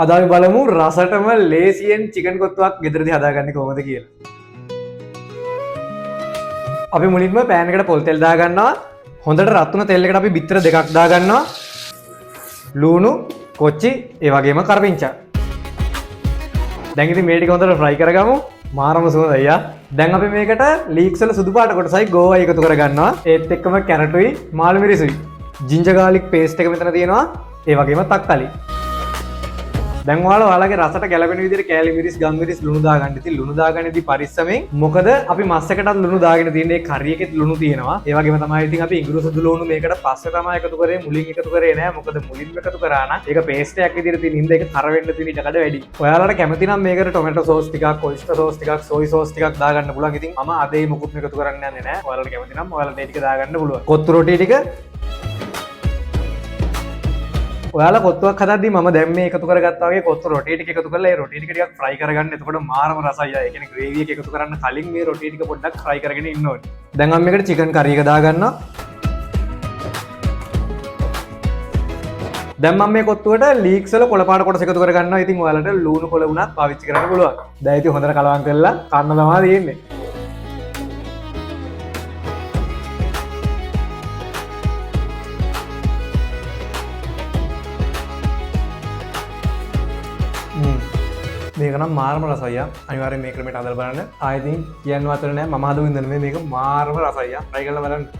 අද අපි බලමු රසටම ලේසියෙන් චිකන් කොත්තුවක් ගෙදරදී හදාගන්නේ කොහොමද කියලා. අපි මුලින්ම පෑන් එකට පොල් තෙල් දාගන්නවා. හොඳට රත් වුණ තෙල් එකට අපි බිත්තර දෙකක් දාගන්නවා. ලුණු, කොච්චි, ඒ වගේම කරපිංචා. දැන් ඉතින් මේ ටික හොඳට ෆ්‍රයි කරගමු. මාරම සුවඳයි අයියා. දැන් අපි මේකට ලීක්ස් වල සුදු පාට කොටසයි ගෝවයි එකතු කරගන්නවා. ඒත් එක්කම කැරටුයි, මාළු මිරිසුයි. ජින්ජර් ගාලික් පේස්ට් එක මෙතන තියෙනවා. ඒ වගේම තක්කලි. දැන් ඔයාලගේ රසට ගැලපෙන විදිහට කෑලි මිරිස්, ගම් මිරිස්, ලුණු දාගන්න. ඉතින් ලුණු දාගන්නදී පරිස්සමෙන්. මොකද අපි මස් එකටත් ලුණු දාගෙන තියෙන්නේ කරි එකෙත් ලුණු තියෙනවා. ඒ වගේම තමයි ඉතින් අපි ඉඟුරු සුදු ලුණු මේකට පස්සේ තමයි එකතු කරේ, මුලින් එකතු කරේ නෑ. මොකද මුලින්ම එකතු කරා නම් ඒක පේස්ට් එකක් විදිහට තියෙන හින්දා ඒක තර වෙන්න තියෙන ඉඩකඩ වැඩි. ඔයාලට කැමති නම් මේකට ටොමැටෝ සෝස් ටිකක්, ඔයිස්ටර් සෝස් ටිකක්, සෝයි සෝස් ටිකක් දාගන්න පුළුවන්. ඉතින් මම අදේ මොකුත් එකතු කරන්න යන්නේ නෑ. ඔයාලට කැමති නම් ඔයාලට මේ ටික දාගන්න පුළුවන්. කොත්තු රොටි ටික ඔයාලා කොත්තුවක් හදද්දී මම දැන් මේ එකතු කරගත්තා වගේ කොත්තු රොටි ටික එකතු කරලා ඒ රොටි ටික ටිකක් ෆ්‍රයි කරගන්න. එතකොට මාරම රසයි. ඒ කියන්නේ ග්‍රේවි එක එකතු කරන්න කලින් මේ රොටි ටික පොඩ්ඩක් ෆ්‍රයි කරගෙන ඉන්න ඕනේ. දැන් මම මේකට චිකන් කරි එක දාගන්නවා. දැන් මම මේ කොත්තුවට ලීක්ස් වල කොළ පාට කොටස එකතු කරගන්නවා. ඉතින් ඔයාලට ලුණු කොළ වුණත් පාවිච්චි කරන්න පුළුවන්. දැන් ඉතින් හොඳට කලවම් කරලා කන්න තමයි තියෙන්නේ. මේක නම් මාරම රසයි. අනිවාර්යෙන් මේ ක්‍රමයට හදලා බලන්න. ආයෙත් කියන්න වතර නෑ මම හදුව ඉඳන් මේක මාරම රසයි. try කරලා බලන්න.